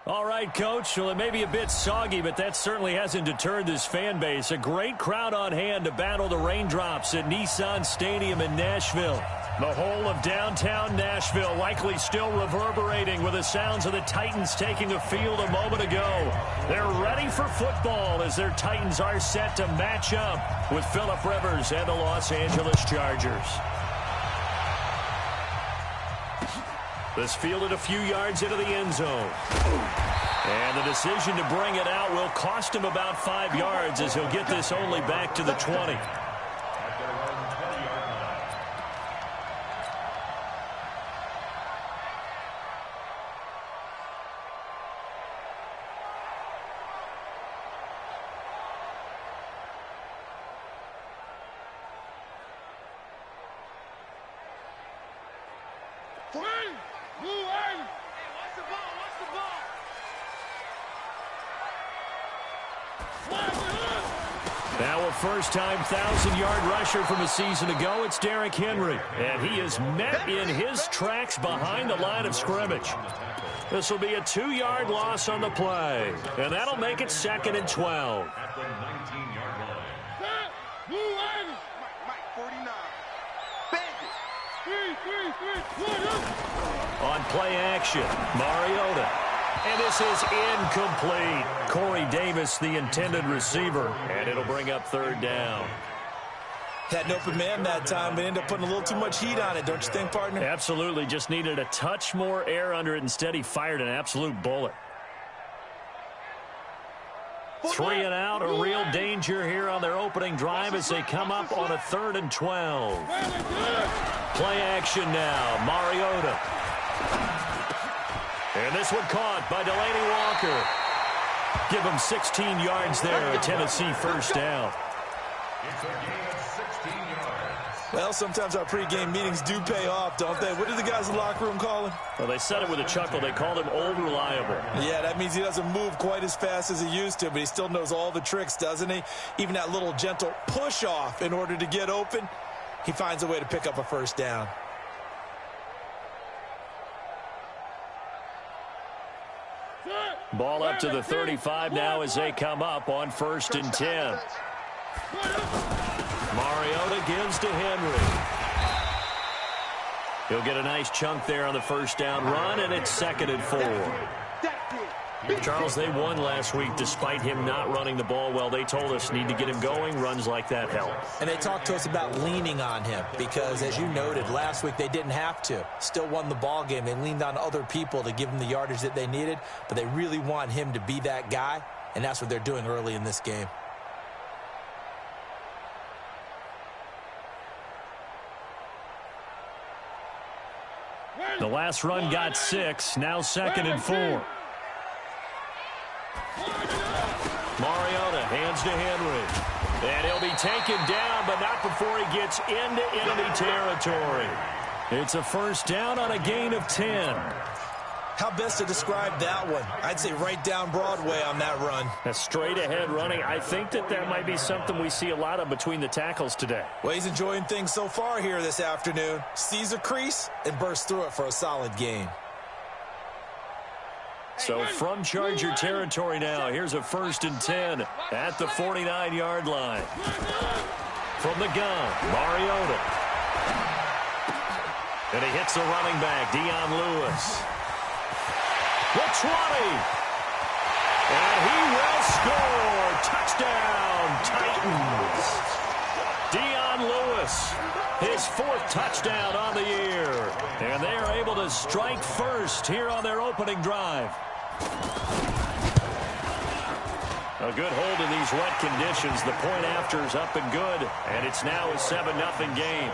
All right, Coach. Well, it may be a bit soggy, but that certainly hasn't deterred this fan base. A great crowd on hand to battle the raindrops at Nissan Stadium in Nashville. The whole of downtown Nashville likely still reverberating with the sounds of the Titans taking a field a moment ago. They're ready for football as their Titans are set to match up with Phillip Rivers and the Los Angeles Chargers. This fielded a few yards into the end zone. And the decision to bring it out will cost him about 5 yards as he'll get this only back to the 20. Now a first-time 1,000-yard rusher from a season ago, it's Derrick Henry. And he is met in his tracks behind the line of scrimmage. This will be a 2-yard loss on the play. And that'll make it 2nd and 12. At the 19-yard line. On play action, Mariota. And this is incomplete. Corey Davis, the intended receiver. And it'll bring up 3rd down. Had an open man that time, but ended up putting a little too much heat on it, don't you think, partner? Absolutely. Just needed a touch more air under it. Instead, he fired an absolute bullet. 3 and out, a real danger here on their opening drive as they come up on a 3rd and 12. Play action now, Mariota. And this one caught by Delaney Walker. Give him 16 yards there, a Tennessee first down. It's a gain of 16 yards. Well, sometimes our pregame meetings do pay off, don't they? What do the guys in the locker room call him? Well, they said it with a chuckle. They called him Old Reliable. Yeah, that means he doesn't move quite as fast as he used to, but he still knows all the tricks, doesn't he? Even that little gentle push-off in order to get open, he finds a way to pick up a first down. Ball up to the 35 now as they come up on 1st and 10. Mariota gives to Henry. He'll get a nice chunk there on the first down run, and it's 2nd and 4. Charles, they won last week despite him not running the ball well. They told us need to get him going. Runs like that help. And they talked to us about leaning on him because, as you noted, last week they didn't have to. Still won the ball game. They leaned on other people to give them the yardage that they needed, but they really want him to be that guy, and that's what they're doing early in this game. The last run got 6. Now 2nd and 4. Mariota hands to Henry. And he'll be taken down, but not before he gets into enemy territory. It's a first down on a gain of 10. How best to describe that one? I'd say right down Broadway on that run. A straight-ahead running. I think that might be something we see a lot of between the tackles today. Well, he's enjoying things so far here this afternoon. Sees a crease and bursts through it for a solid gain. So from Charger territory now, here's a 1st and 10 at the 49-yard line. From the gun, Mariota. And he hits the running back, Dion Lewis. The 20. And he will score. Touchdown, Titans. Dion Lewis, his 4th touchdown on the year. And they are able to strike first here on their opening drive. A good hold in these wet conditions. The point after is up and good. And it's now a 7-0 game.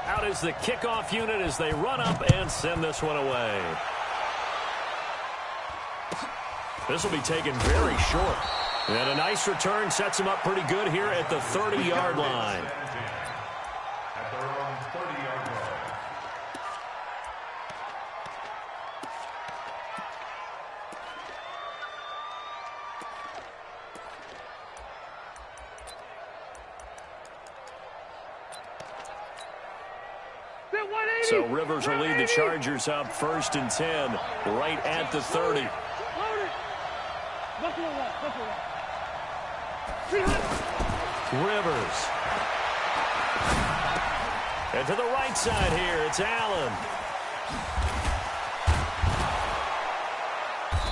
Out is the kickoff unit as they run up and send this one away. This will be taken very short. And a nice return sets him up pretty good here at the 30-yard line. At their own 30-yard line. So Rivers will lead the Chargers up 1st and 10, right at the 30. Rivers. And to the right side here, it's Allen.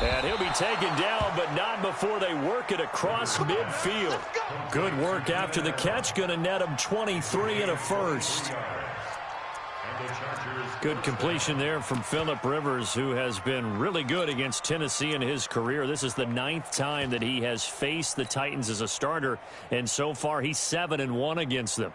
And he'll be taken down, but not before they work it across midfield. Good work after the catch. Going to net him 23 and a first. Good completion there from Phillip Rivers, who has been really good against Tennessee in his career. This is the 9th time that he has faced the Titans as a starter, and so far he's 7-1 against them.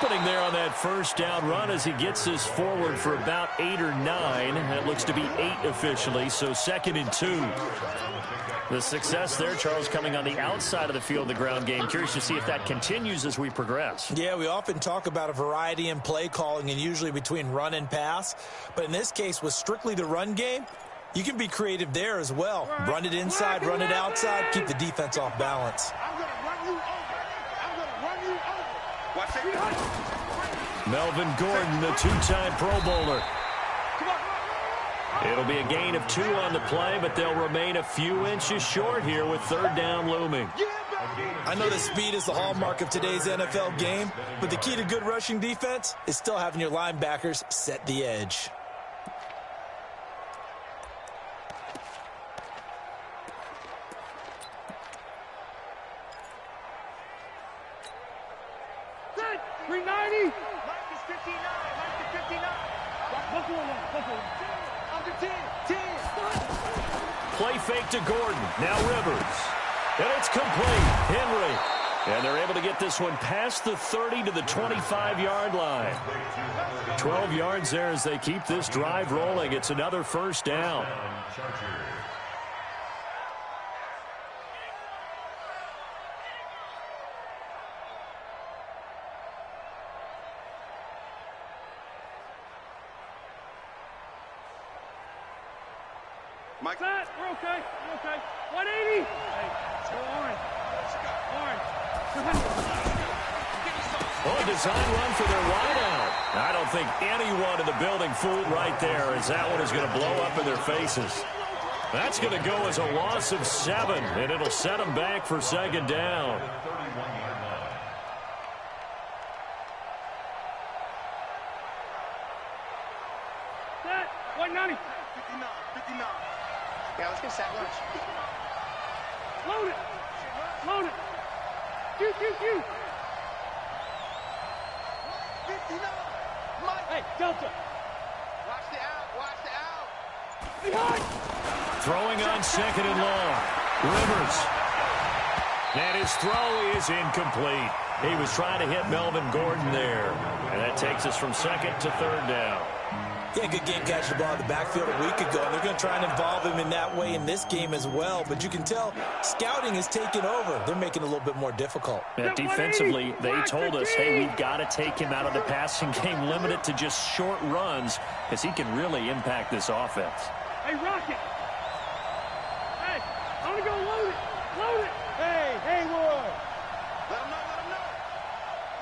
Opening there on that first down run as he gets this forward for about 8 or 9. That looks to be 8 officially, so 2nd and 2. The success there, Charles, coming on the outside of the field, the ground game. Curious to see if that continues as we progress. Yeah, we often talk about a variety in play calling and usually between run and pass. But in this case, with strictly the run game, you can be creative there as well. Run it inside, run it outside, keep the defense off balance. Melvin Gordon, the 2-time Pro Bowler. It'll be a gain of 2 on the play, but they'll remain a few inches short here with 3rd down looming. I know that speed is the hallmark of today's NFL game, but the key to good rushing defense is still having your linebackers set the edge. Play fake to Gordon. Now Rivers. And it's complete. Henry. And they're able to get this one past the 30 to the 25-yard line. 12 yards there as they keep this drive rolling. It's another 1st down. Mike. We're okay. We're okay. 180. Hey, go orange. Orange. Well, a design run for their wideout. I don't think anyone in the building fooled right there, as that one is going to blow up in their faces. That's going to go as a loss of 7, and it'll set them back for 2nd down. Set. 190. 59. Yeah, let's get sack lunch. Load it. Load it. Q. 59. Mike. Hey, Delta. Watch the out. Watch the out. Behind. Throwing on 2nd and long. Rivers. And his throw is incomplete. He was trying to hit Melvin Gordon there. And that takes us from 2nd to 3rd down. Yeah, good game catching the ball in the backfield a week ago, and they're going to try and involve him in that way in this game as well. But you can tell scouting is taking over. They're making it a little bit more difficult. Yeah, defensively, they told us, hey, we've got to take him out of the passing game, limit it to just short runs, because he can really impact this offense. Hey, Rocket. Hey, I'm going to go load it. Load it. Hey, Haywood. Let him know.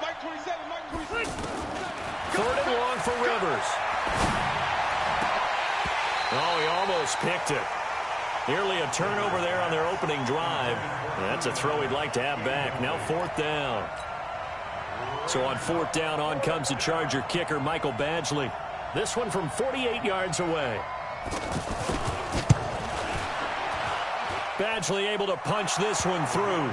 Mike 27, Mike 26. 3rd and long for Rivers. Oh, he almost picked it. Nearly a turnover there on their opening drive. And that's a throw he'd like to have back. Now 4th down. So on 4th down, on comes the Charger kicker, Michael Badgley. This one from 48 yards away. Badgley able to punch this one through.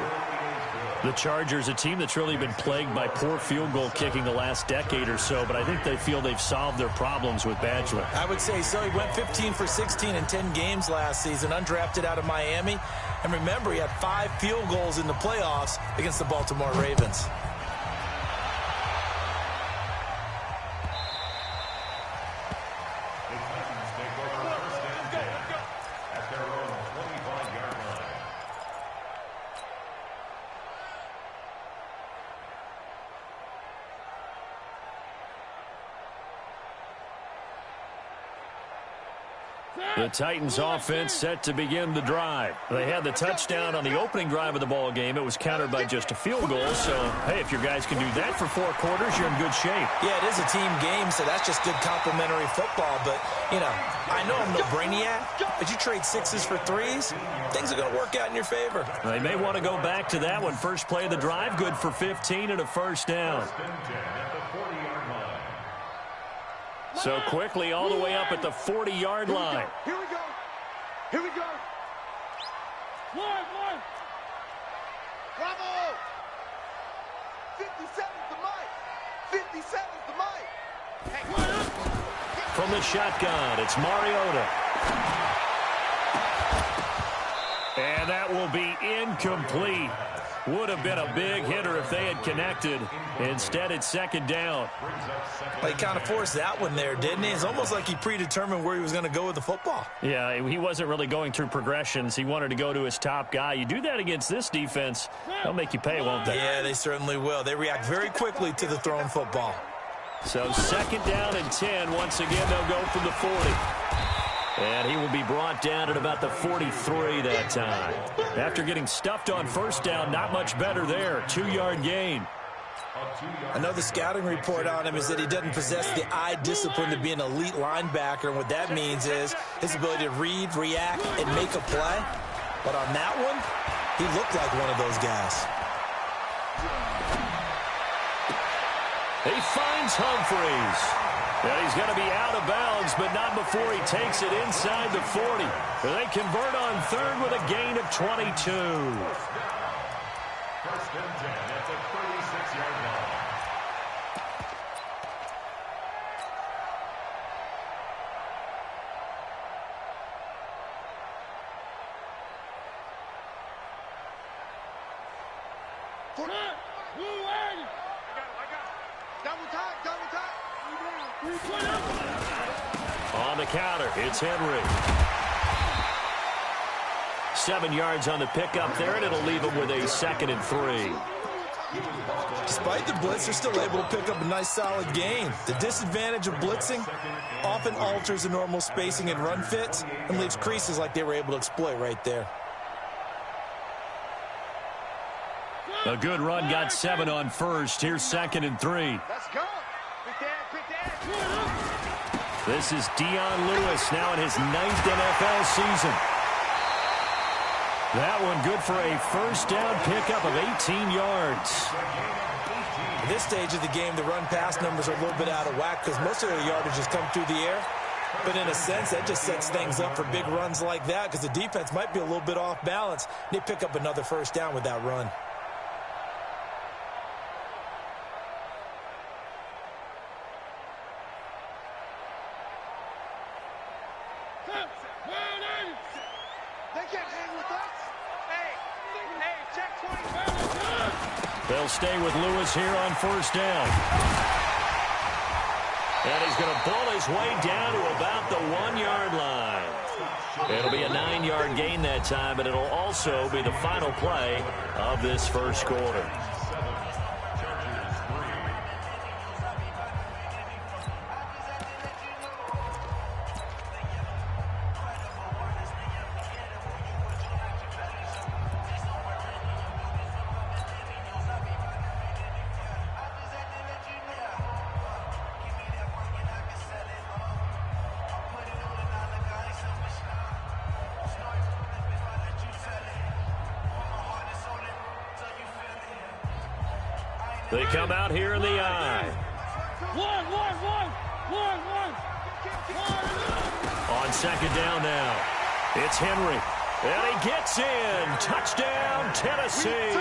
The Chargers, a team that's really been plagued by poor field goal kicking the last decade or so, but I think they feel they've solved their problems with Badgley. I would say so. He went 15 for 16 in 10 games last season, undrafted out of Miami. And remember, he had 5 field goals in the playoffs against the Baltimore Ravens. The Titans offense set to begin the drive. They had the touchdown on the opening drive of the ball game. It was countered by just a field goal. So, hey, if your guys can do that for 4 quarters, you're in good shape. Yeah, it is a team game, so that's just good complimentary football. But, you know, I know I'm no brainiac, but you trade 6s for 3s, things are going to work out in your favor. They may want to go back to that one. First play of the drive, good for 15 and a first down. So quickly all the way up at the 40-yard line. Here we go. Here we go. One. Bravo. 57's the mic. 57's the mic. Hey. From the shotgun, it's Mariota. And that will be incomplete. Would have been a big hitter if they had connected. Instead, it's second down. Well, he kind of forced that one there, didn't he? It's almost like he predetermined where he was going to go with the football. Yeah, he wasn't really going through progressions. He wanted to go to his top guy. You do that against this defense, they'll make you pay, won't they? Yeah, they certainly will. They react very quickly to the thrown football. So second down and 10. Once again, they'll go from the 40. And he will be brought down at about the 43 that time. After getting stuffed on first down, not much better there. 2-yard gain. Another scouting report on him is that he doesn't possess the eye discipline to be an elite linebacker. And what that means is his ability to read, react, and make a play. But on that one, he looked like one of those guys. He finds Humphreys. And he's going to be out of bounds, but not before he takes it inside the 40. They convert on third with a gain of 22. First and 10 at the 36-yard line. On the counter, it's Henry. 7 yards on the pickup there, and it'll leave him with a 2nd and 3. Despite the blitz, they're still able to pick up a nice solid gain. The disadvantage of blitzing often alters the normal spacing and run fits and leaves creases like they were able to exploit right there. A good run, got 7 on first. Here's 2nd and 3. Let's go. Quick dad. This is Dion Lewis now in his 9th NFL season. That one good for a first down pickup of 18 yards. At this stage of the game, the run-pass numbers are a little bit out of whack because most of their yardage has come through the air. But in a sense, that just sets things up for big runs like that because the defense might be a little bit off balance. They pick up another first down with that run. They'll stay with Lewis here on first down. And he's going to pull his way down to about the 1-yard line. It'll be a 9-yard gain that time, but it'll also be the final play of this first quarter. They come out here in the eye. One. On second down now, it's Henry. And he gets in. Touchdown, Tennessee.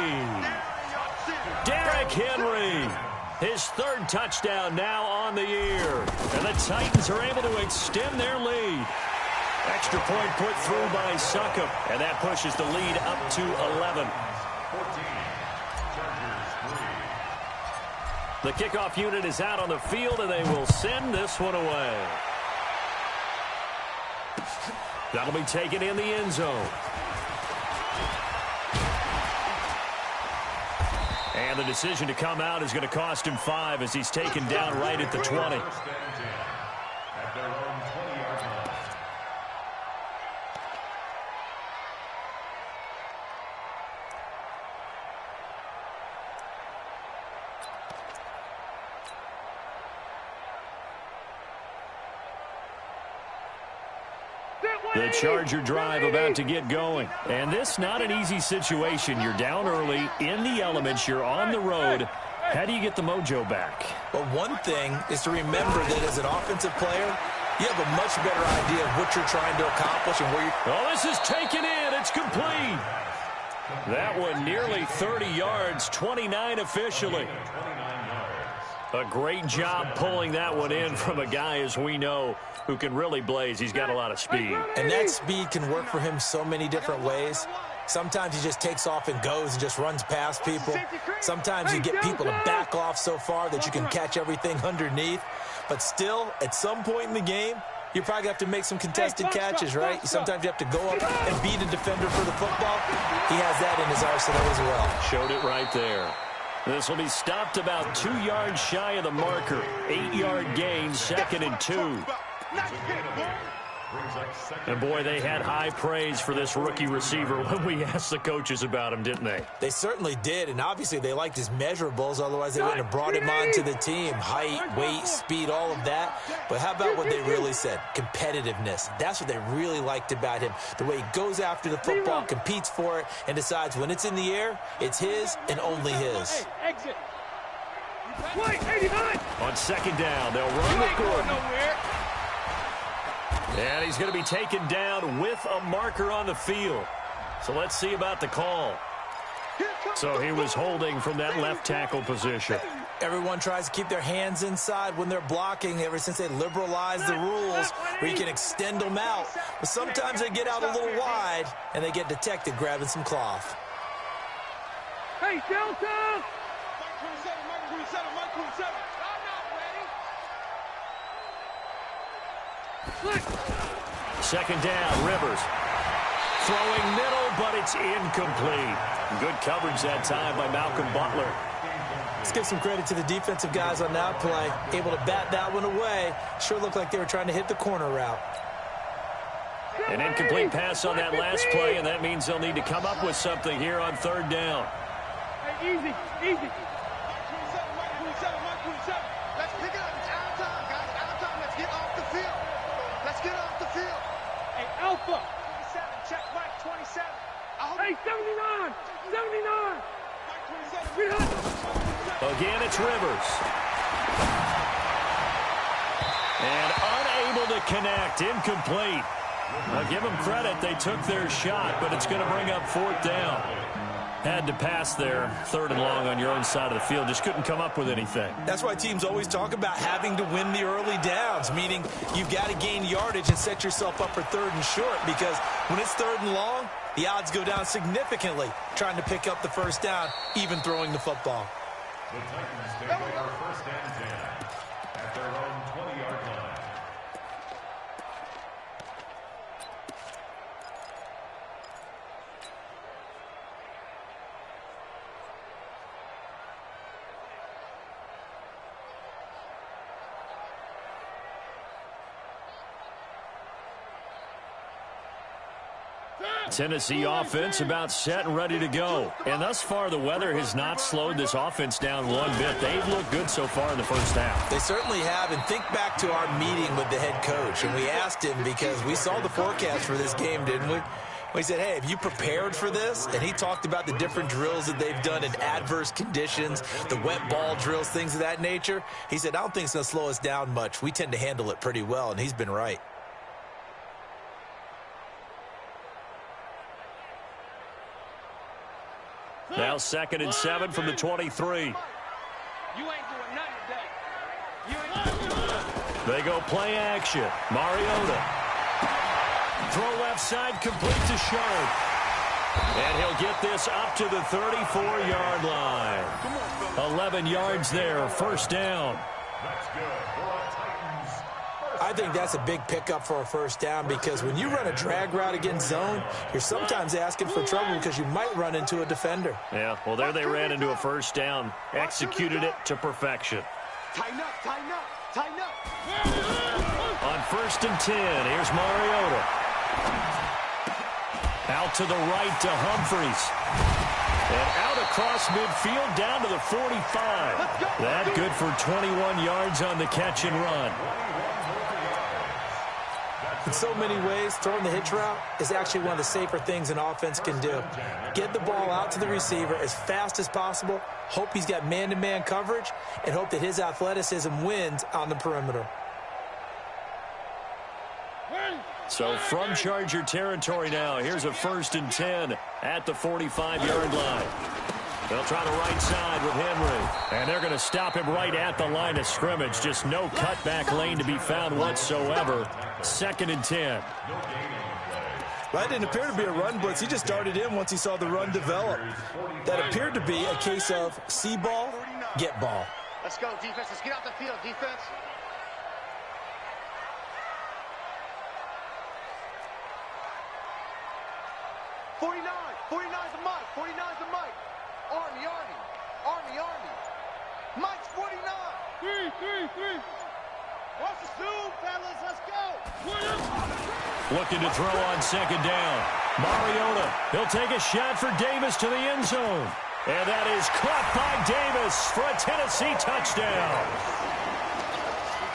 Derrick Henry. His 3rd touchdown now on the year. And the Titans are able to extend their lead. Extra point put through by Succop. And that pushes the lead up to 11. The kickoff unit is out on the field, and they will send this one away. That'll be taken in the end zone. And the decision to come out is going to cost him 5 as he's taken down right at the 20. The Charger drive about to get going. And this not an easy situation. You're down early, in the elements, you're on the road. How do you get the mojo back? Well, one thing is to remember that as an offensive player, you have a much better idea of what you're trying to accomplish and where you're... Oh, this is taken in. It's complete. That one nearly 30 yards, 29 officially. A great job pulling that one in from a guy, as we know, who can really blaze. He's got a lot of speed. And that speed can work for him so many different ways. Sometimes he just takes off and goes and just runs past people. Sometimes you get people to back off so far that you can catch everything underneath. But still, at some point in the game, you probably have to make some contested catches, right? Sometimes you have to go up and beat a defender for the football. He has that in his arsenal as well. Showed it right there. This will be stopped about 2 yards shy of the marker. 8-yard gain, 2nd and 2. And, boy, they had high praise for this rookie receiver when we asked the coaches about him, didn't they? They certainly did, and obviously they liked his measurables. Otherwise, they wouldn't have brought him onto the team. Height, weight, speed, all of that. But how about what they really said? Competitiveness. That's what they really liked about him. The way he goes after the football, competes for it, and decides when it's in the air, it's his and only his. Exit. Wait, 89. On 2nd down, they'll run with Gordon. And he's going to be taken down with a marker on the field. So let's see about the call. So he was holding from that left tackle position. Everyone tries to keep their hands inside when they're blocking ever since they liberalized the rules where you can extend them out. But sometimes they get out a little wide and they get detected grabbing some cloth. Hey, Delta! Mike 27, Mike 27. I'm not ready. 2nd down, Rivers. Throwing middle, but it's incomplete. Good coverage that time by Malcolm Butler. Let's give some credit to the defensive guys on that play. Able to bat that one away. Sure looked like they were trying to hit the corner route. An incomplete pass on that last play, and that means they'll need to come up with something here on 3rd down. Hey, easy, easy. Mike 27. Let's pick it up. It's out of time, guys. Out of time. Let's get off the field. Let's get off the field. Hey, Alpha. 27. Check Mike 27. Hey, 79. 79. Mike 27. Again, it's Rivers. And unable to connect. Incomplete. I'll give them credit. They took their shot, but it's going to bring up 4th down. Had to pass there, 3rd and long on your own side of the field. Just couldn't come up with anything. That's why teams always talk about having to win the early downs, meaning you've got to gain yardage and set yourself up for 3rd and short, because when it's 3rd and long, the odds go down significantly trying to pick up the 1st down, even throwing the football. The Titans take over 1st and 10 at their own 20-yard line. Tennessee offense about set and ready to go. And thus far, the weather has not slowed this offense down one bit. They've looked good so far in the 1st half. They certainly have. And think back to our meeting with the head coach. And we asked him, because we saw the forecast for this game, didn't we? We said, hey, have you prepared for this? And he talked about the different drills that they've done in adverse conditions, the wet ball drills, things of that nature. He said, I don't think it's going to slow us down much. We tend to handle it pretty well, and he's been right. Now 2nd and 7 from the 23. You ain't doing nothing today. You ain't doing nothing. They go play action. Mariota. Throw left side, complete to Sharp. And he'll get this up to the 34-yard line. 11 yards there, 1st down. That's good for a Titans. I think that's a big pickup for a 1st down, because when you run a drag route against zone, you're sometimes asking for trouble because you might run into a defender. Yeah, well, there they ran into a 1st down. Executed it to perfection. Tighten up, tighten up, tighten up. On 1st and 10, here's Mariota. Out to the right to Humphries. And out across midfield down to the 45. That good for 21 yards on the catch and run. In so many ways, throwing the hitch route is actually one of the safer things an offense can do. Get the ball out to the receiver as fast as possible, hope he's got man-to-man coverage, and hope that his athleticism wins on the perimeter. So from Charger territory now, here's a 1st and 10 at the 45-yard line. They'll try the right side with Henry. And they're going to stop him right at the line of scrimmage. Just no cutback lane to be found whatsoever. 2nd and 10. That didn't appear to be a run blitz. He just darted in once he saw the run develop. That appeared to be a case of see ball, get ball. Let's go, defense. Let's get out the field, defense. .49's a Mike. 49's a Mike. Army. Mike's 49. 3. Watch the zoom, fellas. Let's go. Looking to throw on 2nd down. Mariota, he'll take a shot for Davis to the end zone. And that is caught by Davis for a Tennessee touchdown.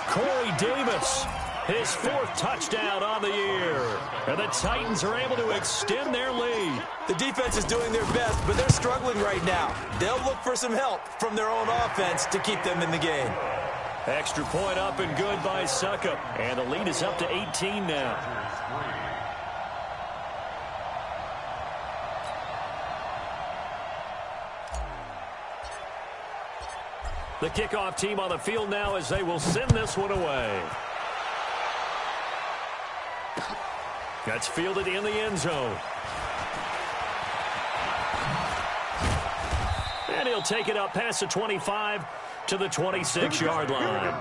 Corey Davis, his 4th touchdown on the year. And the Titans are able to extend their lead. The defense is doing their best, but they're struggling right now. They'll look for some help from their own offense to keep them in the game. Extra point up and good by Succop. And the lead is up to 18 now. The kickoff team on the field now as they will send this one away. That's fielded in the end zone. And he'll take it up past the 25 to the 26-yard line.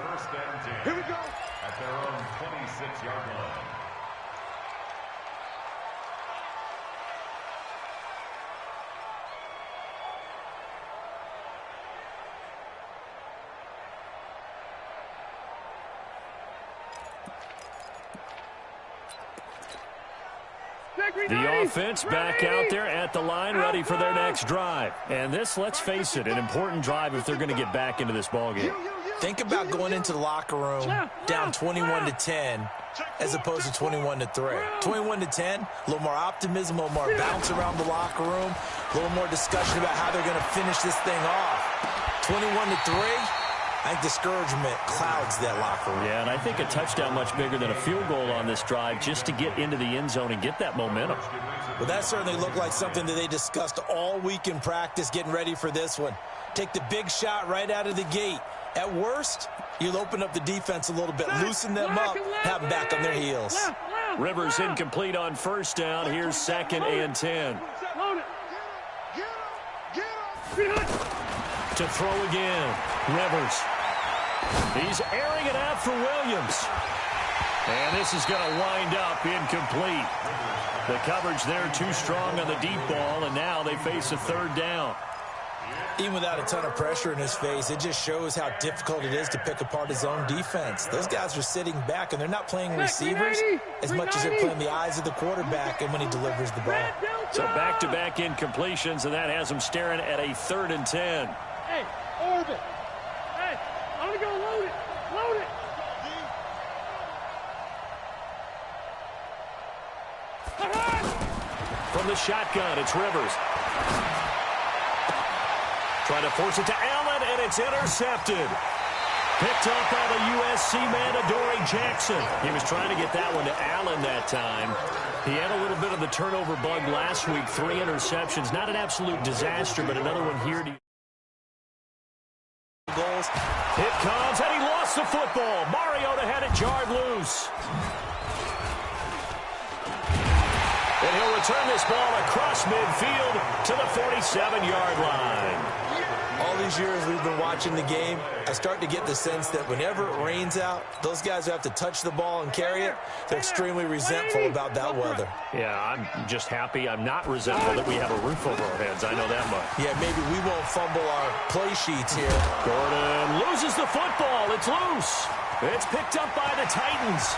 Here we go. At their own 26-yard line. The offense back out there at the line, ready for their next drive. And this, let's face it, an important drive if they're going to get back into this ballgame. Think about going into the locker room down 21-10 as opposed to 21-3. 21-10, a little more optimism, a little more bounce around the locker room, a little more discussion about how they're going to finish this thing off. 21-3. I think discouragement clouds that locker room. Yeah, and I think a touchdown much bigger than a field goal on this drive just to get into the end zone and get that momentum. Well, that certainly looked like something that they discussed all week in practice getting ready for this one. Take the big shot right out of the gate. At worst, you'll open up the defense a little bit, loosen them up, have them back on their heels. Rivers incomplete on 1st down. Here's 2nd and 10. To throw again, Rivers. He's airing it out for Williams. And this is going to wind up incomplete. The coverage there too strong on the deep ball, and now they face a 3rd down. Even without a ton of pressure in his face, it just shows how difficult it is to pick apart his own defense. Those guys are sitting back, and they're not playing receivers as much as they're playing the eyes of the quarterback and when he delivers the ball. So back-to-back incompletions, and that has them staring at a 3rd and 10. Hey, Orbit. Hey, I'm going to go load it. Load it. From the shotgun, it's Rivers. Trying to force it to Allen, and it's intercepted. Picked up by the USC man, Adoree Jackson. He was trying to get that one to Allen that time. He had a little bit of the turnover bug last week, 3 interceptions. Not an absolute disaster, but another one here. Goals. It comes, and he lost the football. Mariota had it jarred loose. And he'll return this ball across midfield to the 47-yard line. All these years we've been watching the game, I start to get the sense that whenever it rains out, those guys who have to touch the ball and carry it, they're extremely resentful about that weather. Yeah, I'm just happy I'm not resentful that we have a roof over our heads. I know that much. Yeah, maybe we won't fumble our play sheets here. Gordon loses the football. It's loose. It's picked up by the Titans.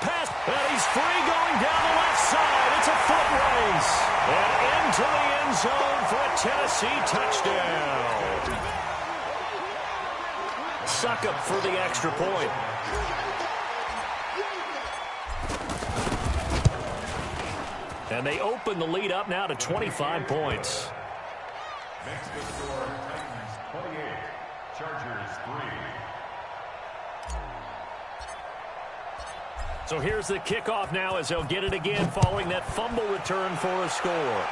Pass, and he's free going down the left side. It's a foot race. And into the end zone for a Tennessee touchdown. Succop for the extra point. And they open the lead up now to 25 points. Next to score, Titans 28, Chargers 3. So here's the kickoff now as they'll get it again following that fumble return for a score.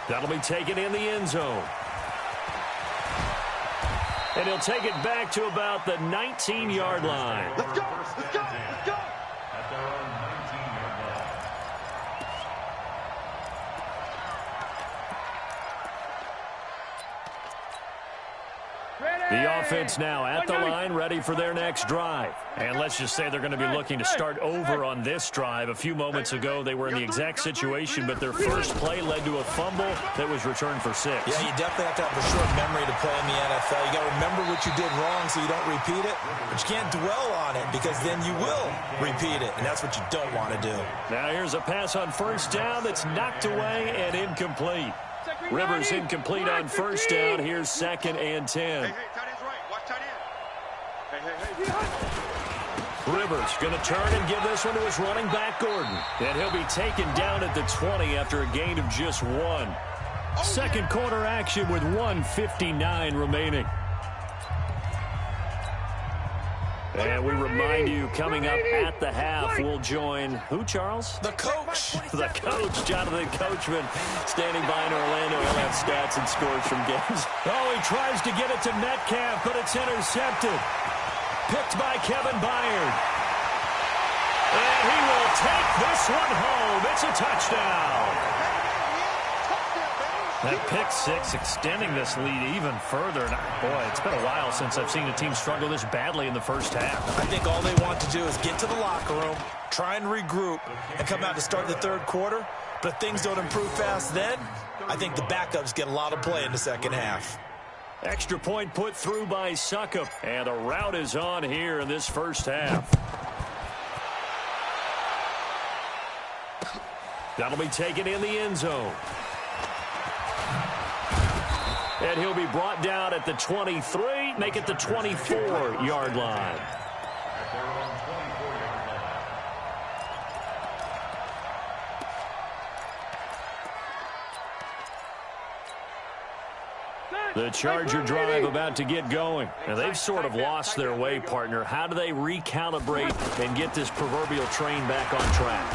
That'll be taken in the end zone. And he'll take it back to about the 19-yard line. Let's go! Let's go! Let's go! At their own 19-yard line. The offense now at the line, ready for their next drive. And let's just say they're going to be looking to start over on this drive. A few moments ago, they were in the exact situation, but their first play led to a fumble that was returned for 6. Yeah, you definitely have to have a short memory to play in the NFL. You got to remember what you did wrong so you don't repeat it, but you can't dwell on it because then you will repeat it, and that's what you don't want to do. Now here's a pass on first down that's knocked away and incomplete. Rivers incomplete on first down. Here's 2nd and 10. Hey, tight end's right. Watch tight end. Hey. Rivers going to turn and give this one to his running back, Gordon. And he'll be taken down at the 20 after a gain of just 1. Second quarter action with 1:59 remaining. And we remind you, coming up at the half, we'll join who, Charles? The coach. The coach, Jonathan Coachman, standing by in Orlando. He'll have stats and scores from games. Oh, he tries to get it to Metcalf, but it's intercepted. Picked by Kevin Byard. And he will take this one home. It's a touchdown. That pick 6 extending this lead even further. And boy, it's been a while since I've seen a team struggle this badly in the first half. I think all they want to do is get to the locker room, try and regroup, and come out to start the third quarter. But if things don't improve fast then, I think the backups get a lot of play in the second half. Extra point put through by Suckup. And the route is on here in this first half. That'll be taken in the end zone. And he'll be brought down at the 23, make it the 24-yard line. At their own 24-yard line. The Charger drive about to get going. And they've sort of lost their way, partner. How do they recalibrate and get this proverbial train back on track?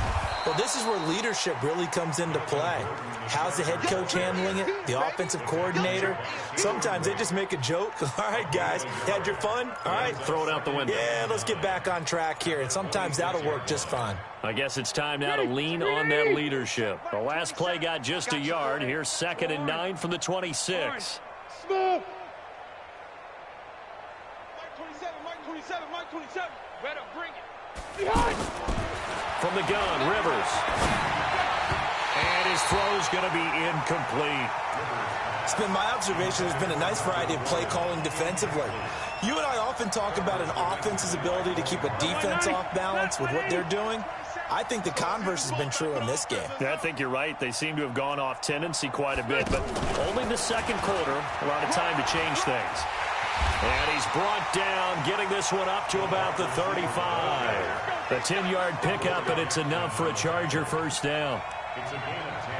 Well, this is where leadership really comes into play. How's the head coach handling it? The offensive coordinator? Sometimes they just make a joke. All right, guys, had your fun? All right. Throw it out the window. Yeah, let's get back on track here. And sometimes that'll work just fine. I guess it's time now to lean on that leadership. The last play got just a yard. Here's 2nd and 9 from the 26. Smooth. Mike 27. Better bring it. Behind. From the gun, Rivers. And his throw's going to be incomplete. It's been my observation there's been a nice variety of play calling defensively. You and I often talk about an offense's ability to keep a defense off balance with what they're doing. I think the converse has been true in this game. Yeah, I think you're right. They seem to have gone off tendency quite a bit, but only the second quarter, a lot of time to change things. And he's brought down, getting this one up to about the 35. The 10-yard pickup, and it's enough for a Charger first down.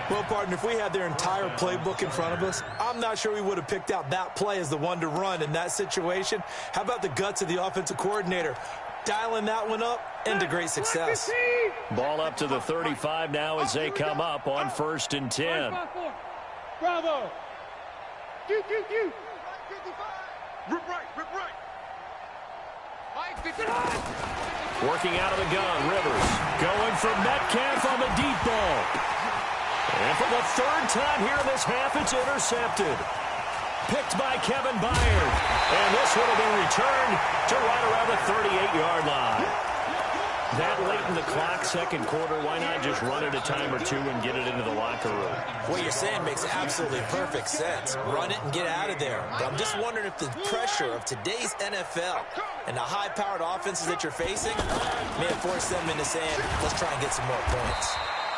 Well, partner, if we had their entire playbook in front of us, I'm not sure we would have picked out that play as the one to run in that situation. How about the guts of the offensive coordinator? Dialing that one up into great success. Ball up to the 35 now as they come up on 1st and 10. Bravo. Rip right. Mike 59. Working out of the gun, Rivers. Going for Metcalf on the deep ball. And for the 3rd time here in this half, it's intercepted. Picked by Kevin Byard. And this one will be returned to right around the 38-yard line. That late in the clock, second quarter, why not just run it a time or two and get it into the locker room? What you're saying makes absolutely perfect sense. Run it and get out of there. But I'm just wondering if the pressure of today's NFL and the high-powered offenses that you're facing may have forced them into saying, let's try and get some more points.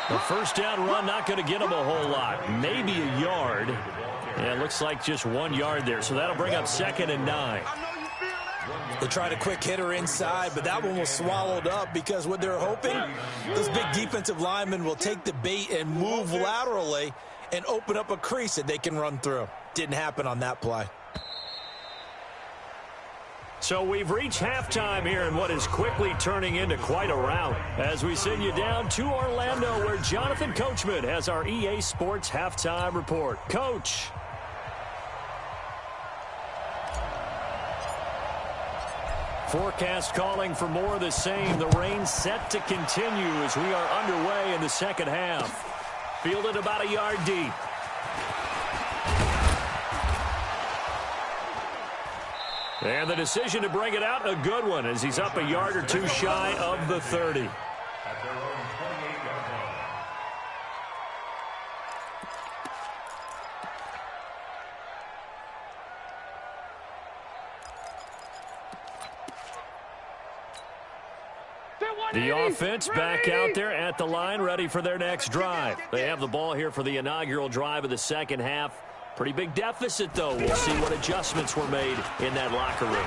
The first down run not going to get them a whole lot. Maybe a yard. And it looks like just 1 yard there. So that'll bring up 2nd and 9. They tried a quick hitter inside, but that one was swallowed up because what they're hoping, this big defensive lineman will take the bait and move laterally and open up a crease that they can run through. Didn't happen on that play. So we've reached halftime here in what is quickly turning into quite a rout as we send you down to Orlando where Jonathan Coachman has our EA Sports halftime report. Coach. Forecast calling for more of the same. The rain set to continue as we are underway in the second half. Fielded about a yard deep. And the decision to bring it out, a good one, as he's up a yard or two shy of the 30. At their own 28-yard line. The offense back out there at the line, ready for their next drive. They have the ball here for the inaugural drive of the second half. Pretty big deficit, though. We'll see what adjustments were made in that locker room.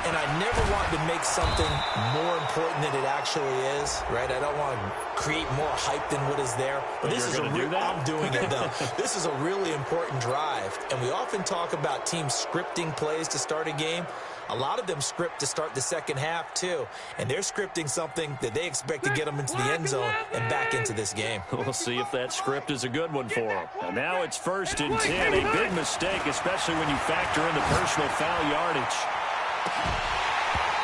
And I never want to make something more important than it actually is, right? I don't want to create more hype than what is there. But this is I'm doing it, though. This is a really important drive. And we often talk about teams scripting plays to start a game. A lot of them script to start the second half, too. And they're scripting something that they expect to get them into the end zone and back into this game. We'll see if that script is a good one for them. And now it's 1st and 10. A big mistake, especially when you factor in the personal foul yardage.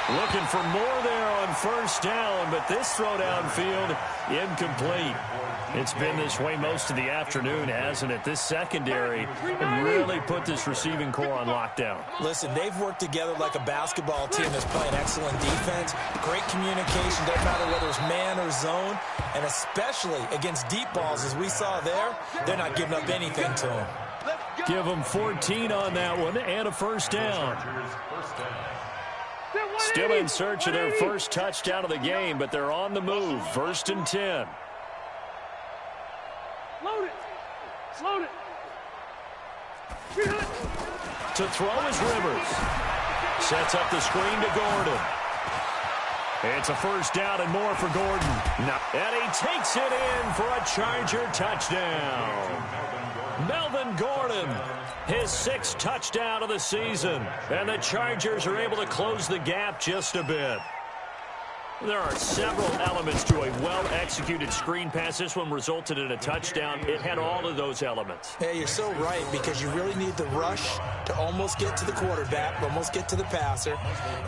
Looking for more there on first down, but this throw downfield incomplete. It's been this way most of the afternoon, hasn't it? This secondary really put this receiving core on lockdown. Listen, they've worked together like a basketball team that's playing excellent defense. Great communication, doesn't matter whether it's man or zone, and especially against deep balls, as we saw there, they're not giving up anything to them. Give them 14 on that one and a first down. Still in search of their first touchdown of the game, but they're on the move. 1st and 10. Load it. Load it. To throw is Rivers. Sets up the screen to Gordon. It's a first down and more for Gordon. And he takes it in for a Charger touchdown. Melvin Gordon, his 6th touchdown of the season. And the Chargers are able to close the gap just a bit. There are several elements to a well-executed screen pass. This one resulted in a touchdown. It had all of those elements. Yeah, you're so right, because you really need the rush to almost get to the quarterback, almost get to the passer.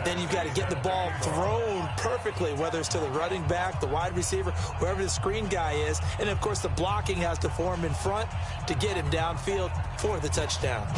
Then you've got to get the ball thrown perfectly, whether it's to the running back, the wide receiver, whoever the screen guy is. And, of course, the blocking has to form in front to get him downfield for the touchdown.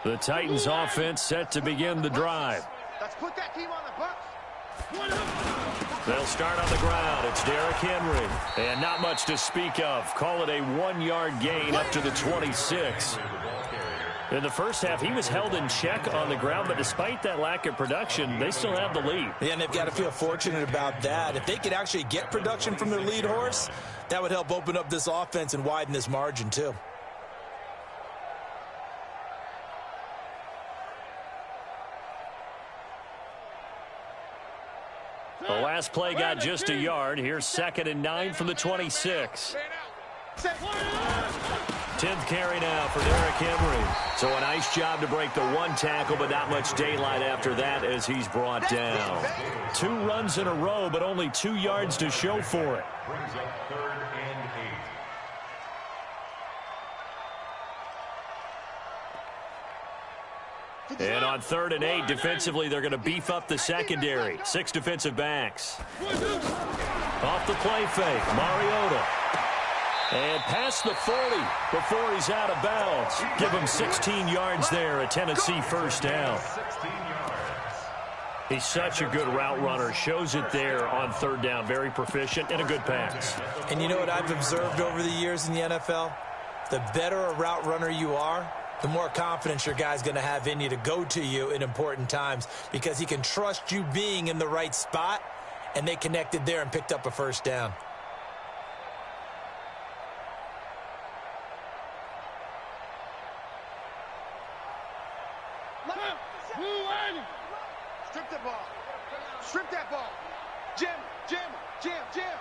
The Titans offense set to begin the drive. Let's put that team on the books. They'll start on the ground. It's Derrick Henry. And not much to speak of. Call it a 1-yard gain up to the 26. In the first half, he was held in check on the ground, but despite that lack of production, they still have the lead. Yeah, and they've got to feel fortunate about that. If they could actually get production from their lead horse, that would help open up this offense and widen this margin, too. The last play got just a yard. Here's 2nd and 9 from the 26. 10th carry now for Derrick Henry. So a nice job to break the one tackle, but not much daylight after that as he's brought down. 2 runs in a row, but only 2 yards to show for it. Brings up 3rd and 8. And on 3rd and 8, defensively, they're going to beef up the secondary. 6 defensive backs. Off the play fake, Mariota. And past the 40 before he's out of bounds. Give him 16 yards there, a Tennessee first down. 16 yards. He's such a good route runner. Shows it there on third down. Very proficient and a good pass. And you know what I've observed over the years in the NFL? The better a route runner you are, the more confidence your guy's going to have in you to go to you in important times because he can trust you being in the right spot, and they connected there and picked up a first down. Strip the ball. Strip that ball. Jam, jam, jam, jam.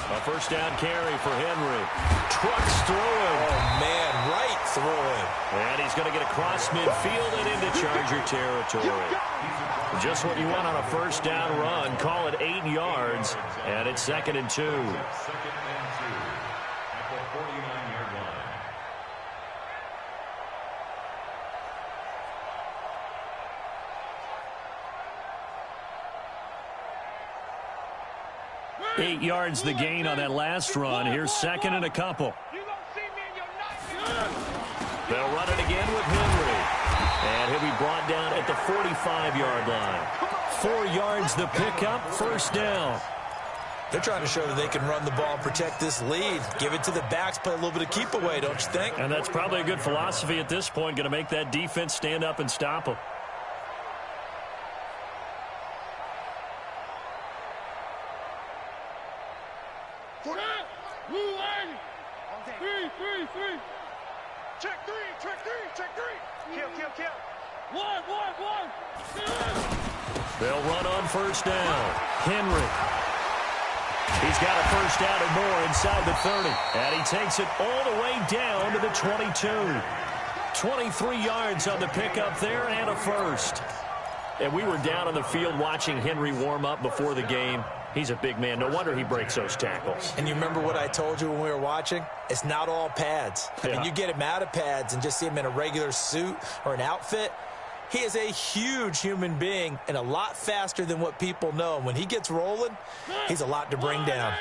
A first down carry for Henry. Trucks through him. Oh, man, right through him. And he's going to get across midfield and into Charger territory. Just what you want on a first down run. Call it 8 yards, and it's 2nd and 2. 2nd and 2 at the 49-yard line. Eight yards the gain on that last run. Here's 2nd and a couple. They'll run it again with Henry. And he'll be brought down at the 45-yard line. 4 yards the pickup, first down. They're trying to show that they can run the ball and protect this lead. Give it to the backs, play a little bit of keep away, don't you think? And that's probably a good philosophy at this point. Going to make that defense stand up and stop them. Check three. Kill. One. They'll run on first down. Henry. He's got a first down and more inside the 30. And he takes it all the way down to the 22. 23 yards on the pickup there and a first. And we were down on the field watching Henry warm up before the game. He's a big man. No wonder he breaks those tackles. And you remember what I told you when we were watching? It's not all pads. I mean, you get him out of pads and just see him in a regular suit or an outfit. He is a huge human being and a lot faster than what people know. And when he gets rolling, he's a lot to bring down.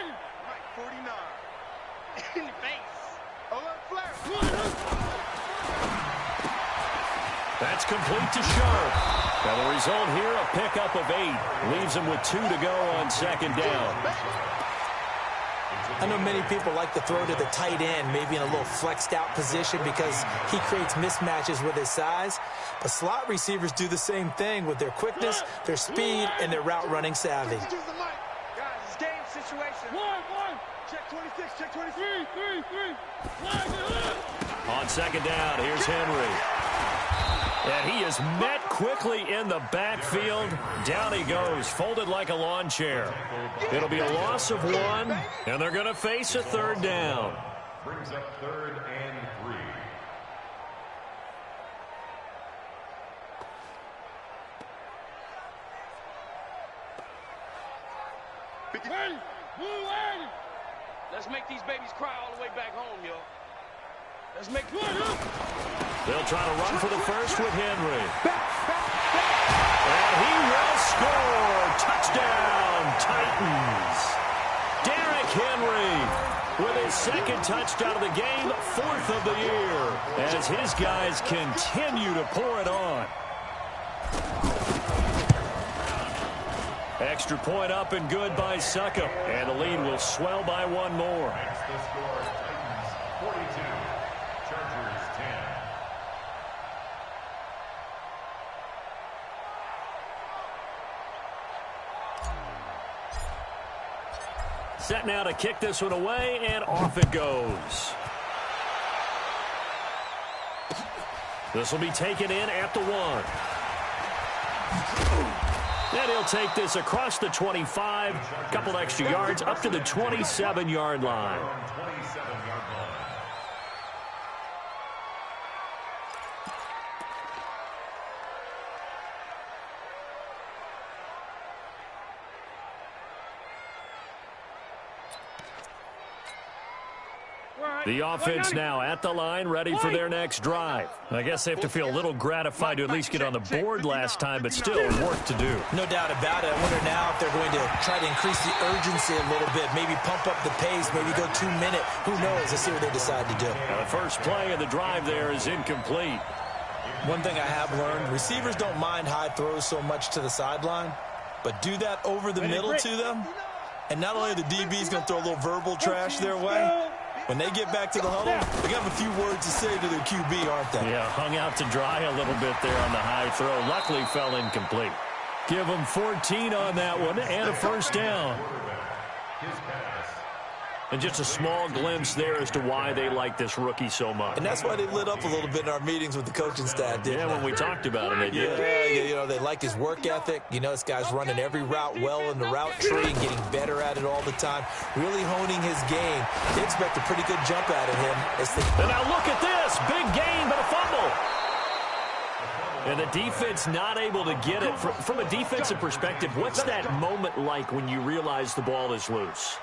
49. In the face. Flare. That's complete to Sharp. Now the result here, a pickup of 8. Leaves him with 2 to go on 2nd down. I know many people like to throw to the tight end, maybe in a little flexed out position because he creates mismatches with his size. But slot receivers do the same thing with their quickness, their speed, and their route running savvy. Guys, it's game situation. One. Check 26, check 23. On 2nd down, here's Henry. And he is met quickly in the backfield. Down he goes, folded like a lawn chair. It'll be a loss of 1, and they're going to face a 3rd down. Brings up 3rd and 3. Let's make these babies cry all the way back home, yo. Let's make They'll try to run for the first with Henry. And he will score. Touchdown, Titans. Derrick Henry with his 2nd touchdown of the game, 4th of the year, as his guys continue to pour it on. Extra point up and good by Suckup. And the lead will swell by 1 more. That's the score. Titans 42. Chargers 10. Set now to kick this one away, and off it goes. This will be taken in at the 1. And he'll take this across the 25, a couple extra yards, up to the 27-yard line. 27-yard line. The offense now at the line, ready for their next drive. I guess they have to feel a little gratified to at least get on the board last time, but still work to do. No doubt about it. I wonder now if they're going to try to increase the urgency a little bit, maybe pump up the pace, maybe go 2-minute. Who knows? Let's see what they decide to do. Now the first play of the drive there is incomplete. One thing I have learned, receivers don't mind high throws so much to the sideline, but do that over the middle to them, and not only are the DBs going to throw a little verbal trash their way, when they get back to the huddle, they're going to have a few words to say to their QB, aren't they? Yeah, hung out to dry a little bit there on the high throw. Luckily fell incomplete. Give them 14 on that one and a first down. And just a small glimpse there as to why they like this rookie so much. And that's why they lit up a little bit in our meetings with the coaching staff, didn't they? Yeah, when we talked about him, they did. Yeah, you know, they like his work ethic. You know, this guy's running every route well in the route tree and getting better at it all the time, really honing his game. They expect a pretty good jump out of him. And now look at this. Big gain, but a fumble. And the defense not able to get it. From a defensive perspective, what's that moment like when you realize the ball is loose?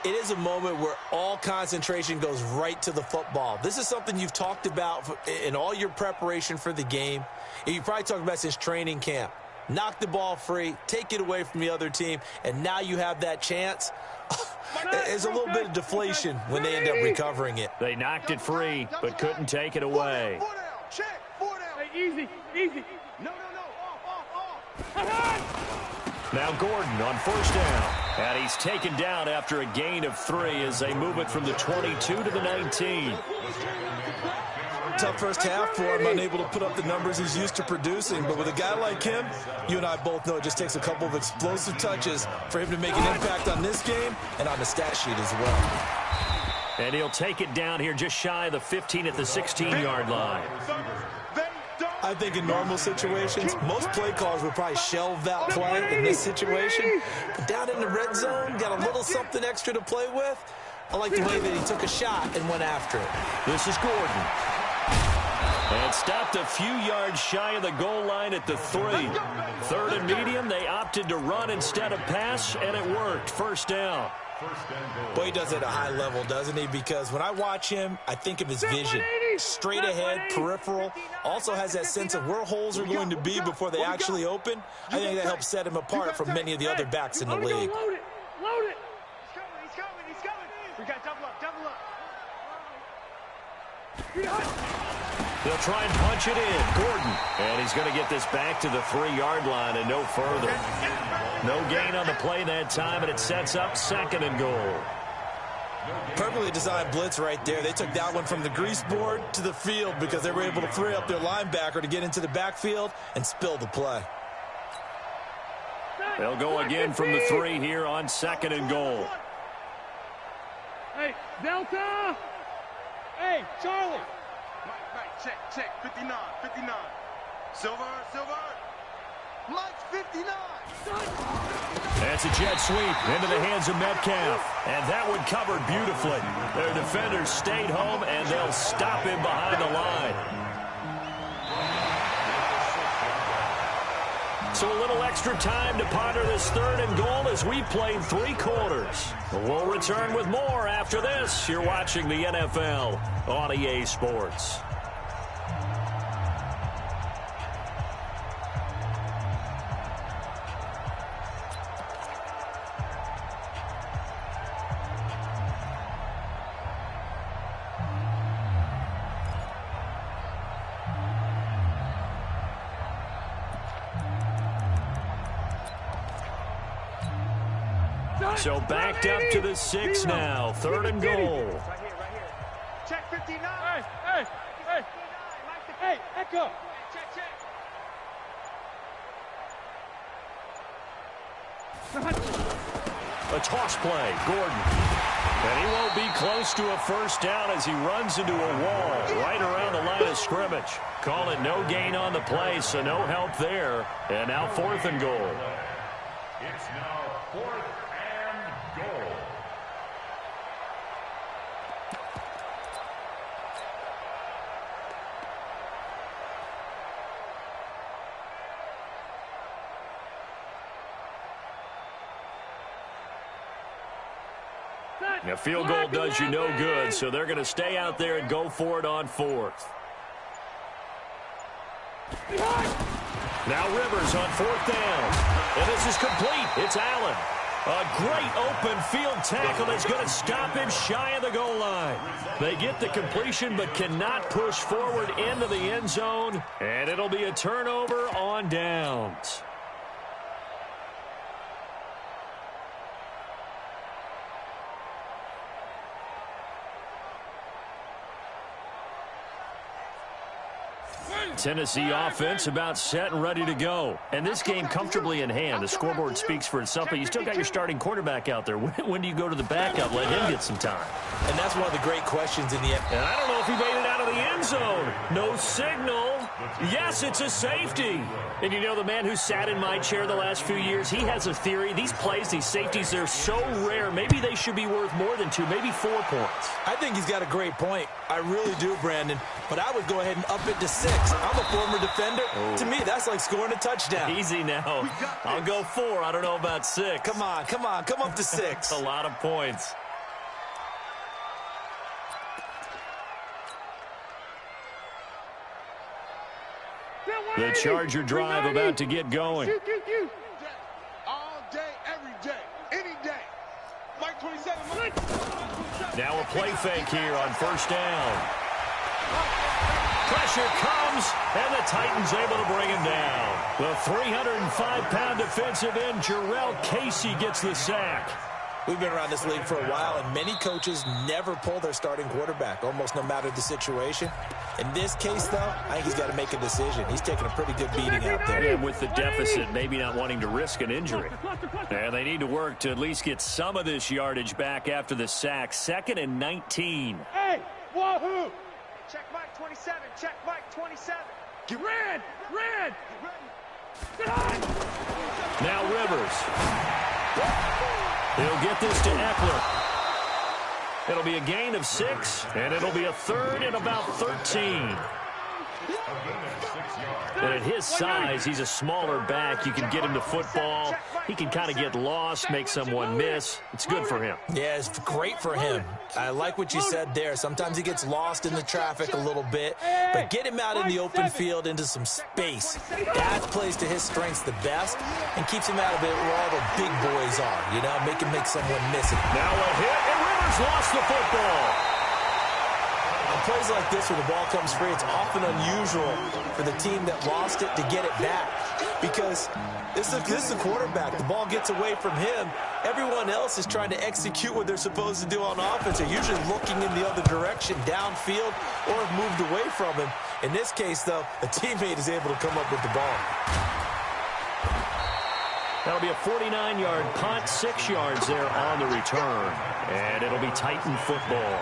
It is a moment where all concentration goes right to the football. This is something you've talked about in all your preparation for the game. And you probably talked about since training camp. Knock the ball free, take it away from the other team, and now you have that chance. There's a little bit of deflation when they end up recovering it. They knocked it free, but couldn't take it away. Check, 4 down. Hey, easy. No, off. Now Gordon on first down. And he's taken down after a gain of 3 as they move it from the 22 to the 19. Tough first half for him, unable to put up the numbers he's used to producing. But with a guy like him, you and I both know it just takes a couple of explosive touches for him to make an impact on this game and on the stat sheet as well. And he'll take it down here just shy of the 15 at the 16-yard line. I think in normal situations, most play callers would probably shelve that play in this situation. But down in the red zone, got a little something extra to play with. I like the way that he took a shot and went after it. This is Gordon. And stopped a few yards shy of the goal line at the 3. 3rd and medium, they opted to run instead of pass, and it worked. First down. Boy, he does it at a high level, doesn't he? Because when I watch him, I think of his vision. Straight ahead, peripheral. Also has that sense of where holes are going to be before they actually open. I think that helps set him apart from many of the other backs in the league. Load it. He's coming. We got double up. They'll try and punch it in. Gordon. And he's going to get this back to the 3-yard line and no further. No gain on the play that time, and it sets up 2nd and goal. Perfectly designed blitz right there. They took that one from the grease board to the field because they were able to free up their linebacker to get into the backfield and spill the play. They'll go again from the 3 here on 2nd and goal. Hey, Delta! Hey, Charlie! Mike, check. 59. Silver. Lights 59. That's a jet sweep into the hands of Metcalf. And that one covered beautifully. Their defenders stayed home, and they'll stop him behind the line. So a little extra time to ponder this 3rd and goal as we played 3 quarters. We'll return with more after this. You're watching the NFL on EA Sports. So backed up to the 6 now. 3rd and goal. Right here. Check 59. Hey, Echo. Check. A toss play. Gordon. And he won't be close to a first down as he runs into a wall right around the line of scrimmage. Call it no gain on the play, so no help there. And now 4th and goal. It's now 4th and goal. A field goal does you no good, so they're going to stay out there and go for it on 4th. Now Rivers on 4th down. And this is complete. It's Allen. A great open field tackle that's going to stop him shy of the goal line. They get the completion but cannot push forward into the end zone, and it'll be a turnover on downs. Tennessee offense about set and ready to go. And this game comfortably in hand. The scoreboard speaks for itself, but you still got your starting quarterback out there. When do you go to the backup? Let him get some time. And that's one of the great questions in the end. And I don't know if he made it out of the end zone. No signal. Yes, it's a safety. And you know, the man who sat in my chair the last few years, he has a theory. These plays, these safeties, they're so rare. Maybe they should be worth more than 2, maybe 4 points. I think he's got a great point. I really do, Brandon. But I would go ahead and up it to 6. I'm a former defender. Oh. To me, that's like scoring a touchdown. Easy now. I'll go 4. I don't know about 6. Come on. Come up to 6. A lot of points. The Charger drive about to get going. All day, every day, any day. Mike 27. Now a play fake here on first down. Pressure comes, and the Titans able to bring him down. The 305-pound defensive end, Jarrell Casey, gets the sack. We've been around this league for a while, and many coaches never pull their starting quarterback, almost no matter the situation. In this case, though, I think he's got to make a decision. He's taking a pretty good beating out there. And with the deficit, maybe not wanting to risk an injury. And they need to work to at least get some of this yardage back after the sack. 2nd and 19. Hey, wahoo! Check Mike 27. Check Mike 27. Get red! Get on! Now Rivers. He'll get this to Eckler. It'll be a gain of 6, and it'll be a 3rd and about 13. And at his size, he's a smaller back. You can get him to football. He can kind of get lost, make someone miss. It's good for him. Yeah, it's great for him. I like what you said there. Sometimes he gets lost in the traffic a little bit, but get him out in the open field into some space. That plays to his strengths the best and keeps him out of it where all the big boys are, you know, make someone miss it. Now a hit, and Rivers lost the football. On plays like this where the ball comes free, it's often unusual for the team that lost it to get it back because this is the quarterback. The ball gets away from him. Everyone else is trying to execute what they're supposed to do on offense. They're usually looking in the other direction, downfield, or have moved away from him. In this case, though, a teammate is able to come up with the ball. That'll be a 49-yard punt, 6 yards there on the return. And it'll be Titan football.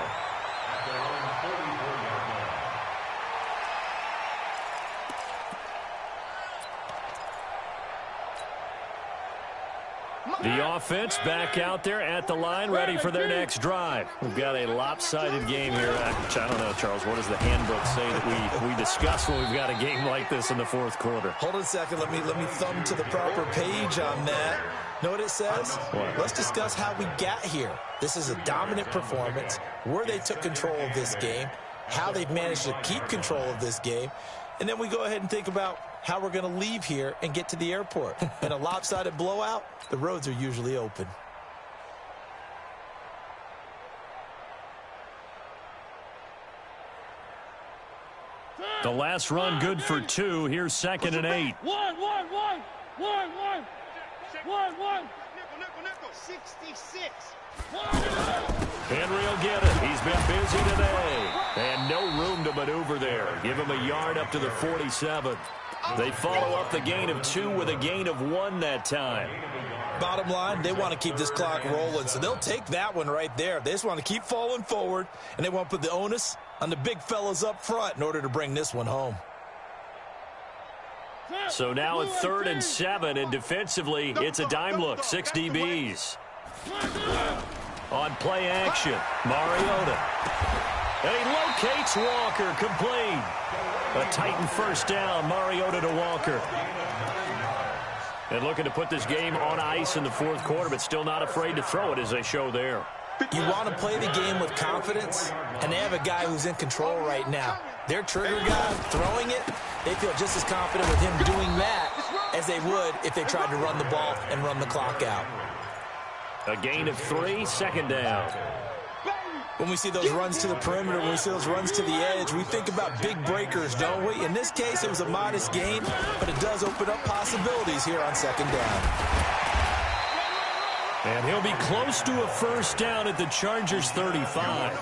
The offense back out there at the line, ready for their next drive. We've got a lopsided game here. Which I don't know, Charles. What does the handbook say that we discuss when we've got a game like this in the 4th quarter? Hold on a second. Let me thumb to the proper page on that. Know what it says? What? Let's discuss how we got here. This is a dominant performance, where they took control of this game, how they've managed to keep control of this game, and then we go ahead and think about how we're going to leave here and get to the airport. In a lopsided blowout, the roads are usually open. The last run good for 2. Here's 2nd and 8. One. 66. Henry will get it. He's been busy today. And no room to maneuver there. Give him a yard up to the 47. They follow up the gain of 2 with a gain of 1 that time. Bottom line, they want to keep this clock rolling, so they'll take that one right there. They just want to keep falling forward, and they want to put the onus on the big fellas up front in order to bring this one home. So now a 3rd and 7, and defensively, it's a dime look. 6 DBs. On play action, Mariota. And he locates Walker, complete. A Titan first down, Mariota to Walker. And looking to put this game on ice in the 4th quarter, but still not afraid to throw it as they show there. You want to play the game with confidence, and they have a guy who's in control right now. Their trigger guy throwing it, they feel just as confident with him doing that as they would if they tried to run the ball and run the clock out. A gain of 3, second down. When we see those runs to the perimeter, when we see those runs to the edge, we think about big breakers, don't we? In this case, it was a modest gain, but it does open up possibilities here on second down. And he'll be close to a first down at the Chargers' 35.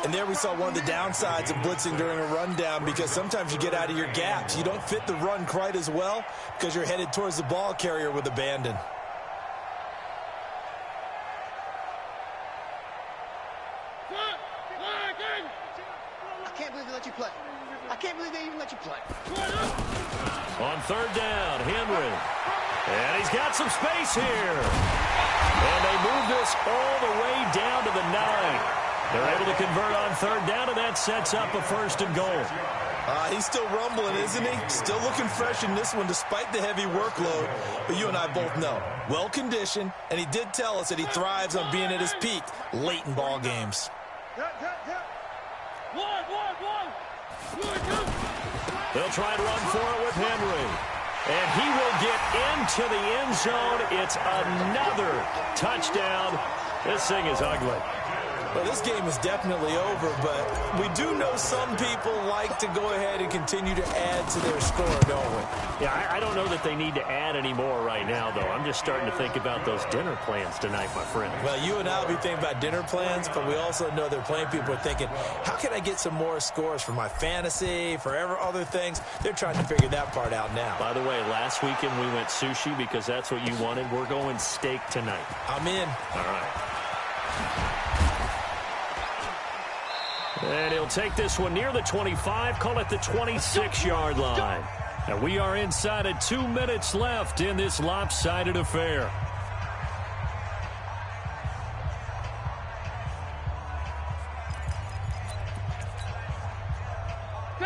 And there we saw one of the downsides of blitzing during a rundown, because sometimes you get out of your gaps. You don't fit the run quite as well because you're headed towards the ball carrier with abandon. I can't believe they let you play. I can't believe they even let you play. On third down, Henry. And he's got some space here. And they move this all the way down to the 9. They're able to convert on third down, and that sets up a first and goal. He's still rumbling, isn't he? Still looking fresh in this one despite the heavy workload. But you and I both know, well-conditioned, and he did tell us that he thrives on being at his peak late in ball games. They'll try to run for it with Henry. And he will get into the end zone. It's another touchdown. This thing is ugly. Well, this game is definitely over, but we do know some people like to go ahead and continue to add to their score, don't we? Yeah, I don't know that they need to add any more right now, though. I'm just starting to think about those dinner plans tonight, my friend. Well, you and I will be thinking about dinner plans, but we also know they're playing people are thinking, how can I get some more scores for my fantasy, for other things? They're trying to figure that part out now. By the way, last weekend we went sushi because that's what you wanted. We're going steak tonight. I'm in. All right. And he'll take this one near the 25, call it the 26-yard line. And we are inside of 2 minutes left in this lopsided affair.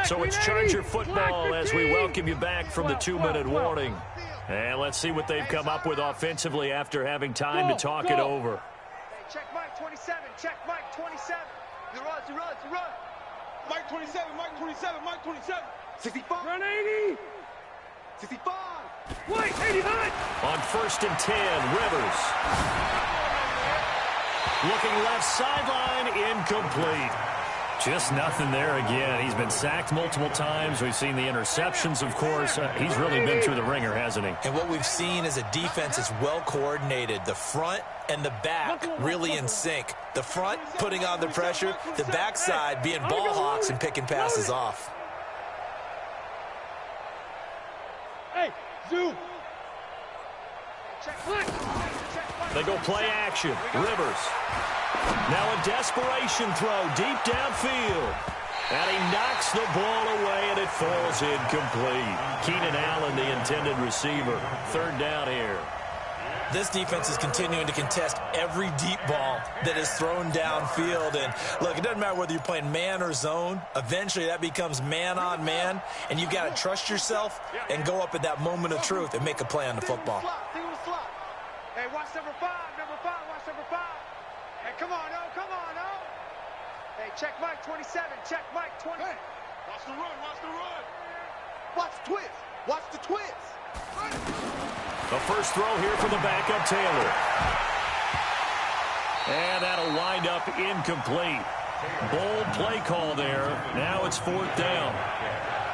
So it's Charger football as we welcome you back from the 2-minute warning. And let's see what they've come up with offensively after having time to talk it over. Check Mike 27. Check Mike 27. You run. Mike 27, Mike 27, Mike 27. 65. Run 80. 65. Wait, 89. On first and 10, Rivers. Looking left sideline, incomplete. Just nothing there again. He's been sacked multiple times. We've seen the interceptions, of course. He's really been through the ringer, hasn't he? And what we've seen is a defense that's well coordinated. The front and the back really in sync. The front putting on the pressure, the backside being ball hawks and picking passes off. Hey, zoom. They go play action. Rivers. Now a desperation throw deep downfield. And he knocks the ball away, and it falls incomplete. Keenan Allen, the intended receiver. Third down here. This defense is continuing to contest every deep ball that is thrown downfield. And, look, it doesn't matter whether you're playing man or zone. Eventually, that becomes man-on-man, and you've got to trust yourself and go up at that moment of truth and make a play on the football. Hey, watch number 5, watch number 5. Hey, come on, oh. Hey, check Mike 27, check Mike 20. Hey, watch the run. Watch the twist. The first throw here for the backup Taylor. And that'll wind up incomplete. Bold play call there. Now it's fourth down.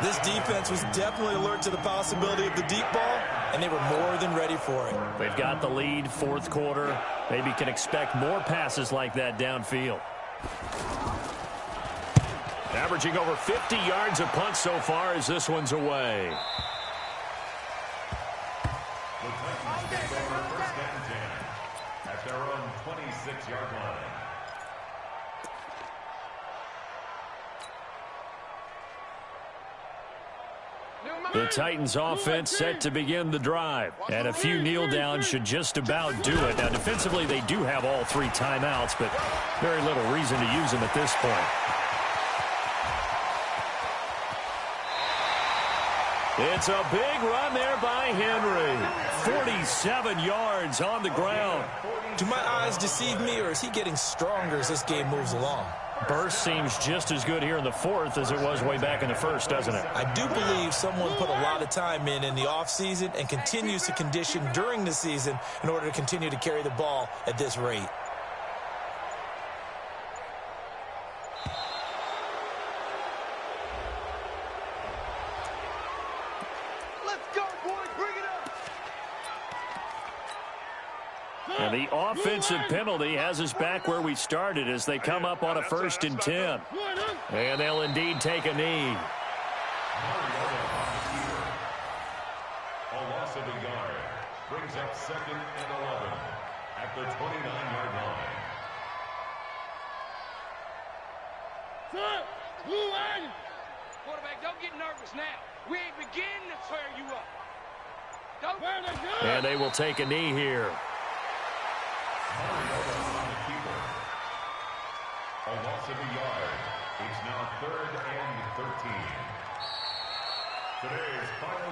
This defense was definitely alert to the possibility of the deep ball, and they were more than ready for it. They've got the lead, fourth quarter. Maybe can expect more passes like that downfield. Averaging over 50 yards a punt so far as this one's away. At their own 26-yard line. The Titans offense set to begin the drive. And a few kneel downs should just about do it. Now, defensively, they do have all 3 timeouts, but very little reason to use them at this point. It's a big run there by Henry. 47 yards on the ground. Do my eyes deceive me, or is he getting stronger as this game moves along? Burst seems just as good here in the fourth as it was way back in the first, doesn't it? I do believe someone put a lot of time in the offseason and continues to condition during the season in order to continue to carry the ball at this rate. And the offensive penalty has us back where we started as they come up on a 1st and 10. And they'll indeed take a knee. A loss of a yard brings up 2nd and 11 at the 29-yard line. Quarterback, don't get nervous now. We ain't beginning to tear you up. And they will take a knee here. A loss of a yard. It's now 3rd and 13.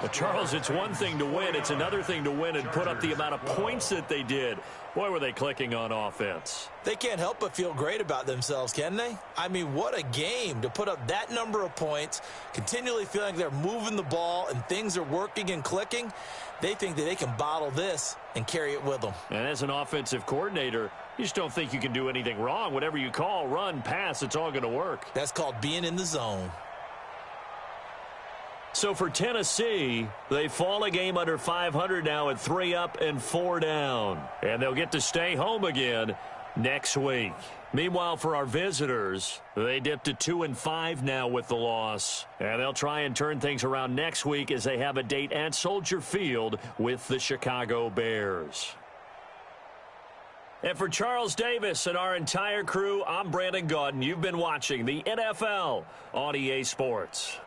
Well, Charles, it's one thing to win. It's another thing to win and put up the amount of points that they did. Boy, were they clicking on offense. They can't help but feel great about themselves, can they? I mean, what a game to put up that number of points, continually feeling like they're moving the ball and things are working and clicking. They think that they can bottle this and carry it with them. And as an offensive coordinator, you just don't think you can do anything wrong. Whatever you call, run, pass, it's all going to work. That's called being in the zone. So for Tennessee, they fall a game under 500 now at 3 up and 4 down. And they'll get to stay home again next week. Meanwhile, for our visitors, they dipped to 2-5 now with the loss. And they'll try and turn things around next week as they have a date at Soldier Field with the Chicago Bears. And for Charles Davis and our entire crew, I'm Brandon Gaudin. You've been watching the NFL on EA Sports.